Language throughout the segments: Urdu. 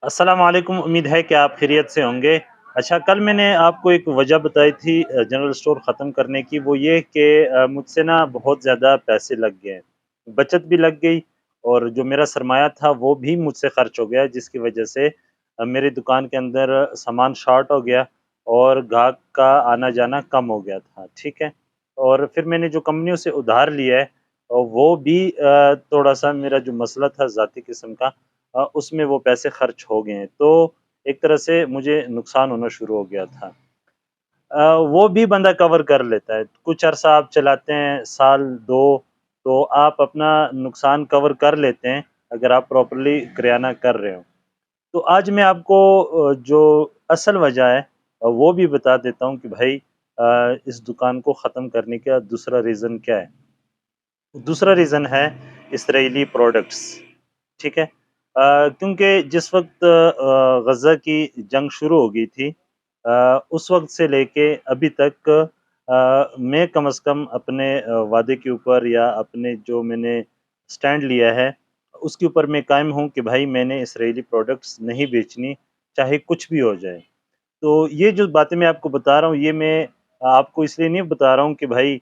السلام علیکم، امید ہے کہ آپ خیریت سے ہوں گے۔ اچھا، کل میں نے آپ کو ایک وجہ بتائی تھی جنرل اسٹور ختم کرنے کی، وہ یہ کہ مجھ سے نا بہت زیادہ پیسے لگ گئے، بچت بھی لگ گئی اور جو میرا سرمایہ تھا وہ بھی مجھ سے خرچ ہو گیا، جس کی وجہ سے میری دکان کے اندر سامان شارٹ ہو گیا اور گاہک کا آنا جانا کم ہو گیا تھا، ٹھیک ہے؟ اور پھر میں نے جو کمپنیوں سے ادھار لیا ہے وہ بھی تھوڑا سا میرا جو مسئلہ تھا ذاتی قسم کا، اس میں وہ پیسے خرچ ہو گئے ہیں، تو ایک طرح سے مجھے نقصان ہونا شروع ہو گیا تھا۔ وہ بھی بندہ کور کر لیتا ہے، کچھ عرصہ آپ چلاتے ہیں، سال دو، تو آپ اپنا نقصان کور کر لیتے ہیں اگر آپ پراپرلی کریانہ کر رہے ہو۔ تو آج میں آپ کو جو اصل وجہ ہے وہ بھی بتا دیتا ہوں کہ بھائی اس دکان کو ختم کرنے کا دوسرا ریزن کیا ہے۔ دوسرا ریزن ہے اسرائیلی پروڈکٹس، ٹھیک ہے؟ کیونکہ جس وقت غزہ کی جنگ شروع ہو گئی تھی، اس وقت سے لے کے ابھی تک میں کم از کم اپنے وعدے کے اوپر یا اپنے جو میں نے سٹینڈ لیا ہے اس کے اوپر میں قائم ہوں کہ بھائی میں نے اسرائیلی پروڈکٹس نہیں بیچنی، چاہے کچھ بھی ہو جائے۔ تو یہ جو باتیں میں آپ کو بتا رہا ہوں، یہ میں آپ کو اس لیے نہیں بتا رہا ہوں کہ بھائی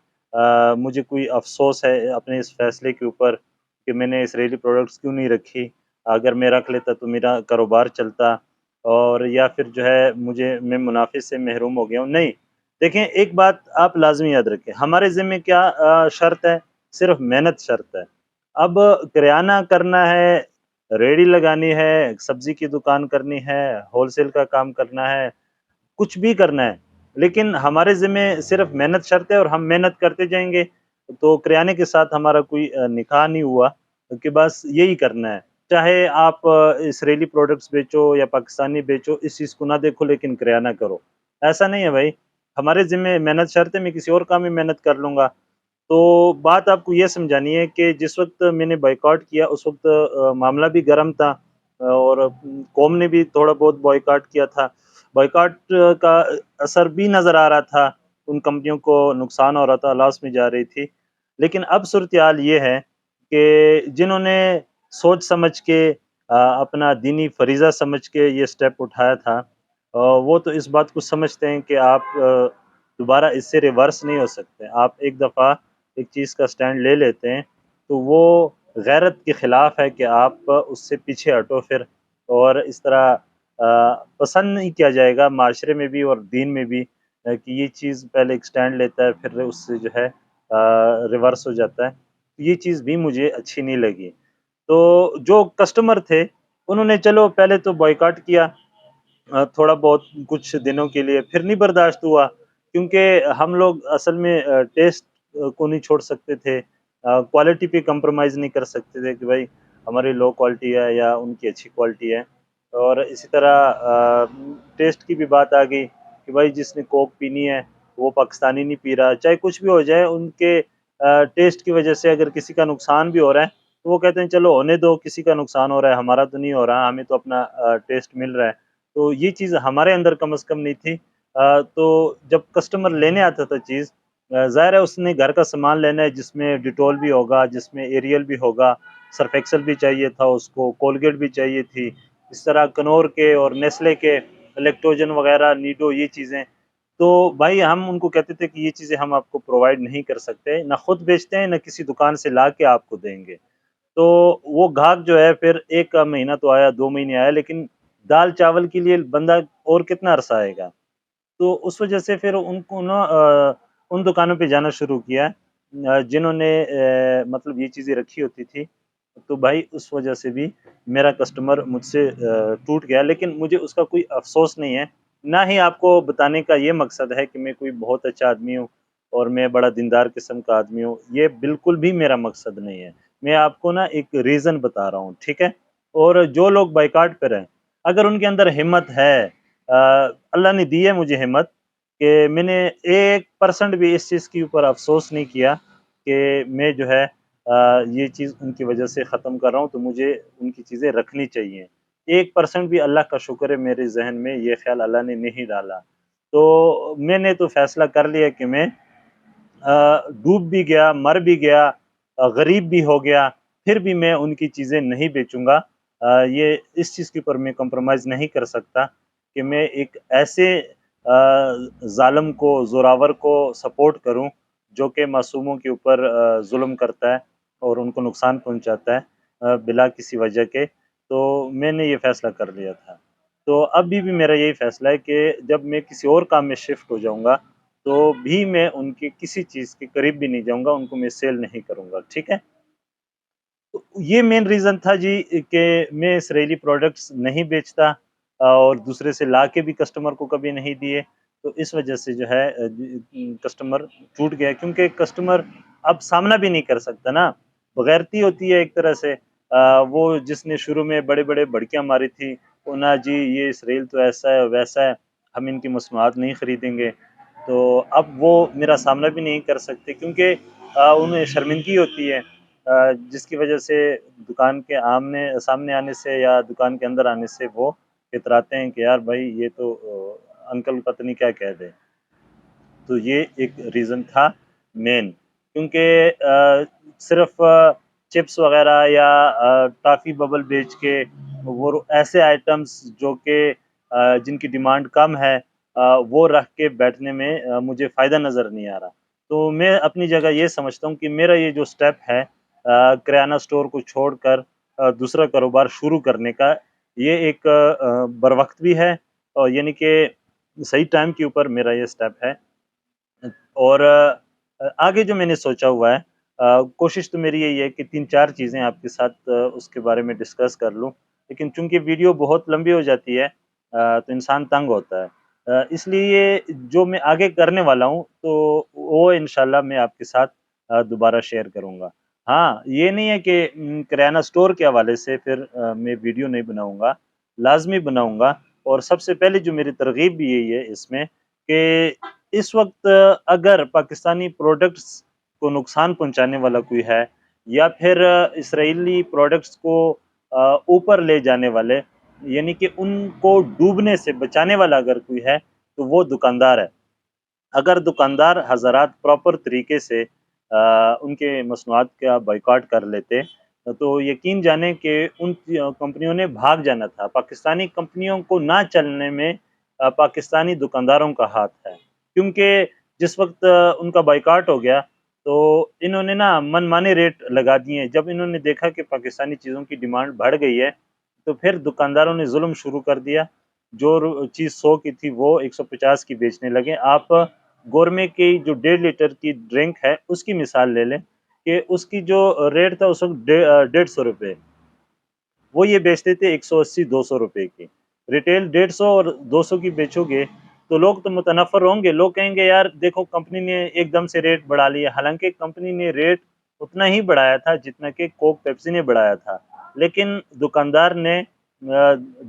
مجھے کوئی افسوس ہے اپنے اس فیصلے کے اوپر کہ میں نے اسرائیلی پروڈکٹس کیوں نہیں رکھی، اگر میں رکھ لیتا تو میرا کاروبار چلتا، اور یا پھر جو ہے میں منافع سے محروم ہو گیا ہوں، نہیں۔ دیکھیں، ایک بات آپ لازمی یاد رکھیں، ہمارے ذمہ کیا شرط ہے؟ صرف محنت شرط ہے۔ اب کریانہ کرنا ہے، ریڑھی لگانی ہے، سبزی کی دکان کرنی ہے، ہول سیل کا کام کرنا ہے، کچھ بھی کرنا ہے، لیکن ہمارے ذمہ صرف محنت شرط ہے اور ہم محنت کرتے جائیں گے۔ تو کریانے کے ساتھ ہمارا کوئی نکاح نہیں ہوا کہ بس یہی کرنا ہے، چاہے آپ اسرائیلی پروڈکٹس بیچو یا پاکستانی بیچو، اس چیز کو نہ دیکھو لیکن کریانہ کرو، ایسا نہیں ہے بھائی۔ ہمارے ذمہ محنت شرط ہے، میں کسی اور کام میں محنت کر لوں گا۔ تو بات آپ کو یہ سمجھانی ہے کہ جس وقت میں نے بائیکاٹ کیا اس وقت معاملہ بھی گرم تھا، اور قوم نے بھی تھوڑا بہت بائیکاٹ کیا تھا، بائیکاٹ کا اثر بھی نظر آ رہا تھا، ان کمپنیوں کو نقصان ہو رہا تھا، لاس میں جا رہی تھی۔ لیکن اب صورتحال یہ ہے کہ جنہوں نے سوچ سمجھ کے اپنا دینی فریضہ سمجھ کے یہ سٹیپ اٹھایا تھا، وہ تو اس بات کو سمجھتے ہیں کہ آپ دوبارہ اس سے ریورس نہیں ہو سکتے۔ آپ ایک دفعہ ایک چیز کا سٹینڈ لے لیتے ہیں تو وہ غیرت کے خلاف ہے کہ آپ اس سے پیچھے ہٹو پھر، اور اس طرح پسند نہیں کیا جائے گا معاشرے میں بھی اور دین میں بھی، کہ یہ چیز پہلے ایک سٹینڈ لیتا ہے پھر اس سے جو ہے ریورس ہو جاتا ہے۔ یہ چیز بھی مجھے اچھی نہیں لگی۔ تو جو کسٹمر تھے انہوں نے چلو پہلے تو بائیکاٹ کیا تھوڑا بہت کچھ دنوں کے لیے، پھر نہیں برداشت ہوا، کیونکہ ہم لوگ اصل میں ٹیسٹ کو نہیں چھوڑ سکتے تھے، کوالٹی پہ کمپرومائز نہیں کر سکتے تھے کہ بھائی ہماری لو کوالٹی ہے یا ان کی اچھی کوالٹی ہے۔ اور اسی طرح ٹیسٹ کی بھی بات آ گئی کہ بھائی جس نے کوک پینی ہے وہ پاکستانی نہیں پی رہا، چاہے کچھ بھی ہو جائے، ان کے ٹیسٹ کی وجہ سے اگر کسی کا نقصان بھی ہو رہا ہے تو وہ کہتے ہیں چلو ہونے دو، کسی کا نقصان ہو رہا ہے ہمارا تو نہیں ہو رہا، ہمیں تو اپنا ٹیسٹ مل رہا ہے۔ تو یہ چیز ہمارے اندر کم از کم نہیں تھی۔ تو جب کسٹمر لینے آتا تھا چیز، ظاہر ہے اس نے گھر کا سامان لینا ہے جس میں ڈیٹول بھی ہوگا، جس میں ایریل بھی ہوگا، سرف ایکسل بھی چاہیے تھا اس کو، کولگیٹ بھی چاہیے تھی، اس طرح کنور کے اور نیسلے کے لیکٹوجن وغیرہ، نیڈو، یہ چیزیں۔ تو بھائی ہم ان کو کہتے تھے کہ یہ چیزیں ہم آپ کو پرووائڈ نہیں کر سکتے، نہ خود بیچتے ہیں نہ کسی دکان سے لا کے آپ کو دیں گے۔ تو وہ گاہک جو ہے پھر ایک مہینہ تو آیا، 2 مہینے آیا، لیکن دال چاول کے لیے بندہ اور کتنا عرصہ آئے گا؟ تو اس وجہ سے پھر ان کو نا ان دکانوں پہ جانا شروع کیا جنہوں نے مطلب یہ چیزیں رکھی ہوتی تھی۔ تو بھائی اس وجہ سے بھی میرا کسٹمر مجھ سے ٹوٹ گیا، لیکن مجھے اس کا کوئی افسوس نہیں ہے، نہ ہی آپ کو بتانے کا یہ مقصد ہے کہ میں کوئی بہت اچھا آدمی ہوں اور میں بڑا دیندار قسم کا آدمی ہوں، یہ بالکل بھی میرا مقصد نہیں ہے۔ میں آپ کو نا ایک ریزن بتا رہا ہوں، ٹھیک ہے؟ اور جو لوگ بائیکاٹ پہ رہیں، اگر ان کے اندر ہمت ہے، اللہ نے دی ہے مجھے ہمت کہ میں نے 1% بھی اس چیز کے اوپر افسوس نہیں کیا کہ میں جو ہے یہ چیز ان کی وجہ سے ختم کر رہا ہوں، تو مجھے ان کی چیزیں رکھنی چاہیے۔ 1% بھی، اللہ کا شکر ہے، میرے ذہن میں یہ خیال اللہ نے نہیں ڈالا۔ تو میں نے تو فیصلہ کر لیا کہ میں ڈوب بھی گیا، مر بھی گیا، غریب بھی ہو گیا، پھر بھی میں ان کی چیزیں نہیں بیچوں گا، یہ اس چیز کے اوپر میں کمپرومائز نہیں کر سکتا کہ میں ایک ایسے ظالم کو، زوراور کو سپورٹ کروں جو کہ معصوموں کے اوپر ظلم کرتا ہے اور ان کو نقصان پہنچاتا ہے بلا کسی وجہ کے۔ تو میں نے یہ فیصلہ کر لیا تھا۔ تو ابھی بھی میرا یہی فیصلہ ہے کہ جب میں کسی اور کام میں شفٹ ہو جاؤں گا تو بھی میں ان کی کسی چیز کے قریب بھی نہیں جاؤں گا، ان کو میں سیل نہیں کروں گا، ٹھیک ہے؟ تو یہ مین ریزن تھا جی کہ میں اسرائیلی پروڈکٹس نہیں بیچتا اور دوسرے سے لا کے بھی کسٹمر کو کبھی نہیں دیے۔ تو اس وجہ سے جو ہے کسٹمر ٹوٹ گیا، کیونکہ کسٹمر اب سامنا بھی نہیں کر سکتا نا، بغیرتی ہوتی ہے ایک طرح سے۔ وہ جس نے شروع میں بڑے بڑے بڑکیاں ماری تھی، نا جی یہ اسرائیل تو ایسا ہے ویسا ہے، ہم ان کی مصنوعات نہیں خریدیں گے، تو اب وہ میرا سامنا بھی نہیں کر سکتے، کیونکہ انہیں شرمندگی ہوتی ہے، جس کی وجہ سے دکان کے سامنے آنے سے یا دکان کے اندر آنے سے وہ اتراتے ہیں کہ یار بھائی یہ تو انکل پتہ نہیں کیا کہہ دے۔ تو یہ ایک ریزن تھا مین، کیونکہ صرف چپس وغیرہ یا ٹافی ببل بیچ کے وہ ایسے آئٹمس جو کہ جن کی ڈیمانڈ کم ہے وہ رکھ کے بیٹھنے میں مجھے فائدہ نظر نہیں آ رہا۔ تو میں اپنی جگہ یہ سمجھتا ہوں کہ میرا یہ جو سٹیپ ہے کریانہ سٹور کو چھوڑ کر دوسرا کاروبار شروع کرنے کا، یہ ایک بروقت بھی ہے، اور یعنی کہ صحیح ٹائم کے اوپر میرا یہ سٹیپ ہے۔ اور آگے جو میں نے سوچا ہوا ہے، کوشش تو میری یہی ہے کہ 3-4 چیزیں آپ کے ساتھ اس کے بارے میں ڈسکس کر لوں، لیکن چونکہ ویڈیو بہت لمبی ہو جاتی ہے تو انسان تنگ ہوتا ہے، اس لیے جو میں آگے کرنے والا ہوں تو وہ انشاءاللہ میں آپ کے ساتھ دوبارہ شیئر کروں گا۔ ہاں یہ نہیں ہے کہ کریانہ سٹور کے حوالے سے پھر میں ویڈیو نہیں بناؤں گا، لازمی بناؤں گا۔ اور سب سے پہلے جو میری ترغیب بھی یہی ہے اس میں کہ اس وقت اگر پاکستانی پروڈکٹس کو نقصان پہنچانے والا کوئی ہے یا پھر اسرائیلی پروڈکٹس کو اوپر لے جانے والے، یعنی کہ ان کو ڈوبنے سے بچانے والا اگر کوئی ہے تو وہ دکاندار ہے۔ اگر دکاندار حضرات پراپر طریقے سے ان کے مصنوعات کا بائیکاٹ کر لیتے تو یقین جانیں کہ ان کمپنیوں نے بھاگ جانا تھا۔ پاکستانی کمپنیوں کو نہ چلنے میں پاکستانی دکانداروں کا ہاتھ ہے، کیونکہ جس وقت ان کا بائیکاٹ ہو گیا تو انہوں نے نا من مانے ریٹ لگا دیے۔ جب انہوں نے دیکھا کہ پاکستانی چیزوں کی ڈیمانڈ بڑھ گئی ہے تو پھر دکانداروں نے ظلم شروع کر دیا، جو چیز 100 کی تھی وہ 150 کی بیچنے لگے۔ آپ گورمے کی جو 1.5 لیٹر کی ڈرنک ہے اس کی مثال لے لیں کہ اس کی جو ریٹ تھا اس وقت 150 روپے، وہ یہ بیچتے تھے 180-200 روپے کی، ریٹیل 150 اور 200 کی بیچو گے تو لوگ تو متنفر ہوں گے، لوگ کہیں گے یار دیکھو کمپنی نے ایک دم سے ریٹ بڑھا لیا، حالانکہ کمپنی نے ریٹ اتنا ہی بڑھایا تھا جتنا کہ کوک پیپسی نے بڑھایا تھا، لیکن دکاندار نے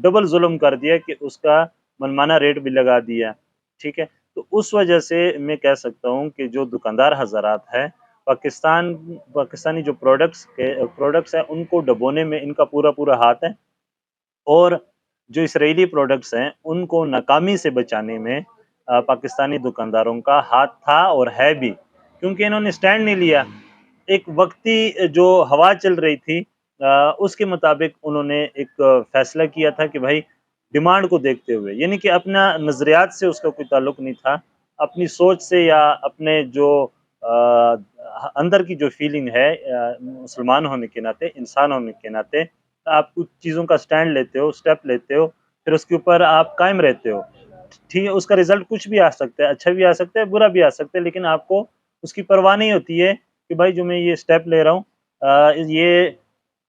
ڈبل ظلم کر دیا کہ اس کا منمانا ریٹ بھی لگا دیا، ٹھیک ہے؟ تو اس وجہ سے میں کہہ سکتا ہوں کہ جو دکاندار حضرات ہیں پاکستانی جو پروڈکٹس ہیں ان کو ڈبونے میں ان کا پورا پورا ہاتھ ہے، اور جو اسرائیلی پروڈکٹس ہیں ان کو ناکامی سے بچانے میں پاکستانی دکانداروں کا ہاتھ تھا اور ہے بھی، کیونکہ انہوں نے سٹینڈ نہیں لیا۔ ایک وقتی جو ہوا چل رہی تھی اس کے مطابق انہوں نے ایک فیصلہ کیا تھا کہ بھائی ڈیمانڈ کو دیکھتے ہوئے، یعنی کہ اپنا نظریات سے اس کا کوئی تعلق نہیں تھا، اپنی سوچ سے یا اپنے جو اندر کی جو فیلنگ ہے مسلمان ہونے کے ناطے، انسان ہونے کے ناطے، آپ کچھ چیزوں کا سٹینڈ لیتے ہو، سٹیپ لیتے ہو، پھر اس کے اوپر آپ قائم رہتے ہو، ٹھیک ہے؟ اس کا رزلٹ کچھ بھی آ سکتا ہے، اچھا بھی آ سکتا ہے، برا بھی آ سکتا ہے، لیکن آپ کو اس کی پرواہ نہیں ہوتی ہے کہ بھائی جو میں یہ سٹیپ لے رہا ہوں یہ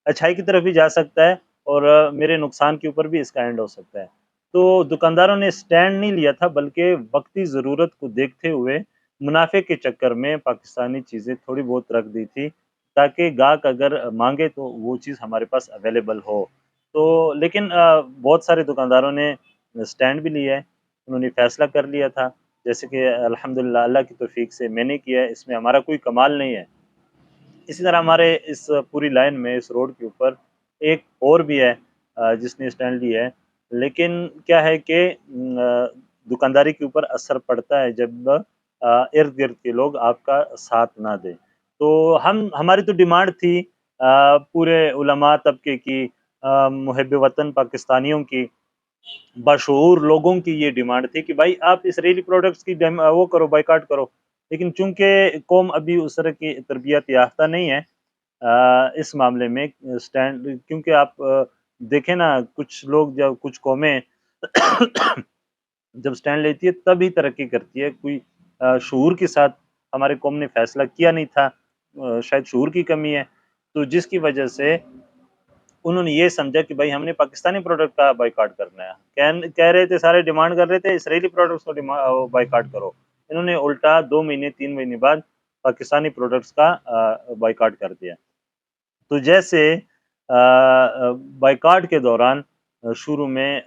اچھائی کی طرف بھی جا سکتا ہے اور میرے نقصان کے اوپر بھی اس کا اینڈ ہو سکتا ہے۔ تو دکانداروں نے سٹینڈ نہیں لیا تھا، بلکہ وقتی ضرورت کو دیکھتے ہوئے منافع کے چکر میں پاکستانی چیزیں تھوڑی بہت رکھ دی تھی، تاکہ گاہک اگر مانگے تو وہ چیز ہمارے پاس اویلیبل ہو۔ تو لیکن بہت سارے دکانداروں نے سٹینڈ بھی لیا ہے، انہوں نے فیصلہ کر لیا تھا، جیسے کہ الحمدللہ اللہ کی توفیق سے میں نے کیا ہے، اس میں ہمارا کوئی کمال نہیں ہے۔ اسی طرح ہمارے اس پوری لائن میں اس روڈ کے اوپر ایک اور بھی ہے جس نے سٹینڈ لیا ہے، لیکن کیا ہے کہ دکانداری کے اوپر اثر پڑتا ہے جب ارد گرد کے لوگ آپ کا ساتھ نہ دیں۔ تو ہماری تو ڈیمانڈ تھی پورے علماء طبقے کی، محب وطن پاکستانیوں کی، باشعور لوگوں کی یہ ڈیمانڈ تھی کہ بھائی آپ اسرائیلی پروڈکٹس کی وہ کرو، بائیکاٹ کرو، لیکن چونکہ قوم ابھی اس طرح کی تربیت یافتہ نہیں ہے اس معاملے میں سٹینڈ، کیونکہ آپ دیکھیں نا کچھ لوگ جب کچھ قومیں جب سٹینڈ لیتی ہے تب ہی ترقی کرتی ہے، کوئی شعور کے ساتھ ہمارے قوم نے فیصلہ کیا نہیں تھا، شاید شعور کی کمی ہے، تو جس کی وجہ سے انہوں نے یہ سمجھا کہ بھائی ہم نے پاکستانی پروڈکٹ کا بائیکاٹ کرنا ہے، کہہ رہے تھے سارے ڈیمانڈ کر رہے تھے اسرائیلی پروڈکٹس کو بائیکاٹ کرو، انہوں نے الٹا 2 مہینے 3 مہینے بعد پاکستانی پروڈکٹس کا بائیکاٹ کر دیا۔ تو جیسے بائیکاٹ کے دوران شروع میں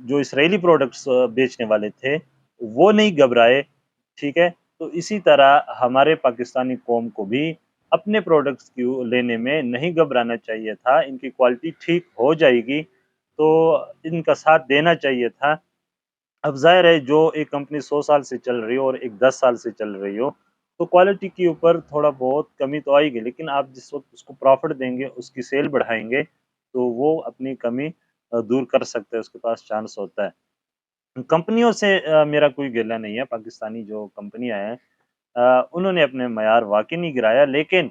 جو اسرائیلی پروڈکٹس بیچنے والے تھے وہ نہیں گھبرائے، ٹھیک ہے، تو اسی طرح ہمارے پاکستانی قوم کو بھی اپنے پروڈکٹس کی لینے میں نہیں گھبرانا چاہیے تھا، ان کی کوالٹی ٹھیک ہو جائے گی تو ان کا ساتھ دینا چاہیے تھا۔ اب ظاہر ہے جو ایک کمپنی 100 سال سے چل رہی ہو اور ایک 10 سال سے چل رہی ہو تو کوالٹی کے اوپر تھوڑا بہت کمی تو آئے گی، لیکن آپ جس وقت اس کو پروفٹ دیں گے، اس کی سیل بڑھائیں گے تو وہ اپنی کمی دور کر سکتے ہیں، اس کے پاس چانس ہوتا ہے۔ کمپنیوں سے میرا کوئی گلہ نہیں ہے، پاکستانی جو کمپنیاں ہیں انہوں نے اپنے معیار واقعی نہیں گرایا، لیکن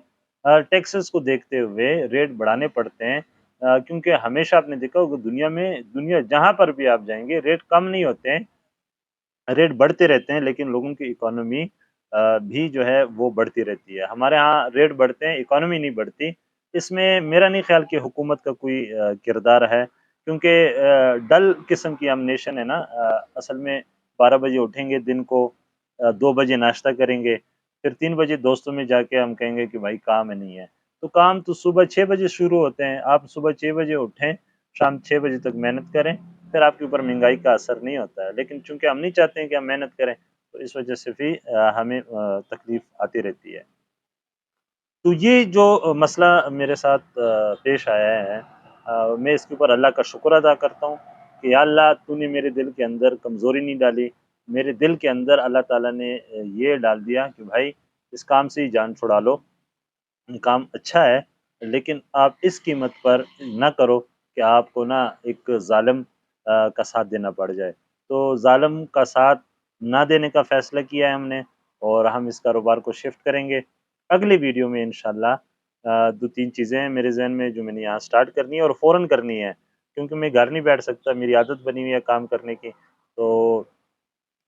ٹیکسز کو دیکھتے ہوئے ریٹ بڑھانے پڑتے ہیں، کیونکہ ہمیشہ آپ نے دیکھا ہوگا دنیا جہاں پر بھی آپ جائیں گے ریٹ کم نہیں ہوتے ہیں، ریٹ بڑھتے رہتے ہیں، لیکن لوگوں کی اکانومی بھی جو ہے وہ بڑھتی رہتی ہے۔ ہمارے ہاں ریٹ بڑھتے ہیں، اکانومی نہیں بڑھتی، اس میں میرا نہیں خیال کہ حکومت کا کوئی کردار ہے، کیونکہ ڈل قسم کی ہم نیشن ہے نا، اصل میں 12 بجے اٹھیں گے دن کو، 2 بجے ناشتہ کریں گے، پھر 3 بجے دوستوں میں جا کے ہم کہیں گے کہ بھائی کام ہے نہیں ہے، تو کام تو صبح 6 بجے شروع ہوتے ہیں، آپ صبح 6 بجے اٹھیں، شام 6 بجے تک محنت کریں، پھر آپ کے اوپر مہنگائی کا اثر نہیں ہوتا ہے، لیکن چونکہ ہم نہیں چاہتے ہیں کہ ہم محنت کریں تو اس وجہ سے بھی ہمیں تکلیف آتی رہتی ہے۔ تو یہ جو مسئلہ میرے ساتھ پیش آیا ہے، میں اس کے اوپر اللہ کا شکر ادا کرتا ہوں کہ یا اللہ تو نے میرے دل کے اندر کمزوری نہیں ڈالی، میرے دل کے اندر اللہ تعالیٰ نے یہ ڈال دیا کہ بھائی اس کام سے ہی جان چھڑا لو، کام اچھا ہے لیکن آپ اس قیمت پر نہ کرو کہ آپ کو نا ایک ظالم کا ساتھ دینا پڑ جائے، تو ظالم کا ساتھ نہ دینے کا فیصلہ کیا ہے ہم نے، اور ہم اس کاروبار کو شفٹ کریں گے۔ اگلی ویڈیو میں انشاءاللہ 2 3 چیزیں ہیں میرے ذہن میں جو میں نے یہاں سٹارٹ کرنی ہے اور فوراً کرنی ہے، کیونکہ میں گھر نہیں بیٹھ سکتا، میری عادت بنی ہوئی ہے کام کرنے کی، تو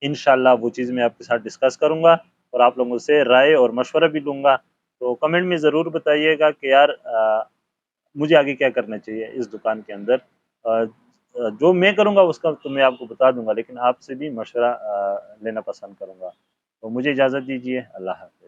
انشاءاللہ وہ چیز میں آپ کے ساتھ ڈسکس کروں گا اور آپ لوگوں سے رائے اور مشورہ بھی لوں گا، تو کمنٹ میں ضرور بتائیے گا کہ یار مجھے آگے کیا کرنا چاہیے اس دکان کے اندر، جو میں کروں گا اس کا تو میں آپ کو بتا دوں گا، لیکن آپ سے بھی مشورہ لینا پسند کروں گا، تو مجھے اجازت دیجیے، اللہ حافظ۔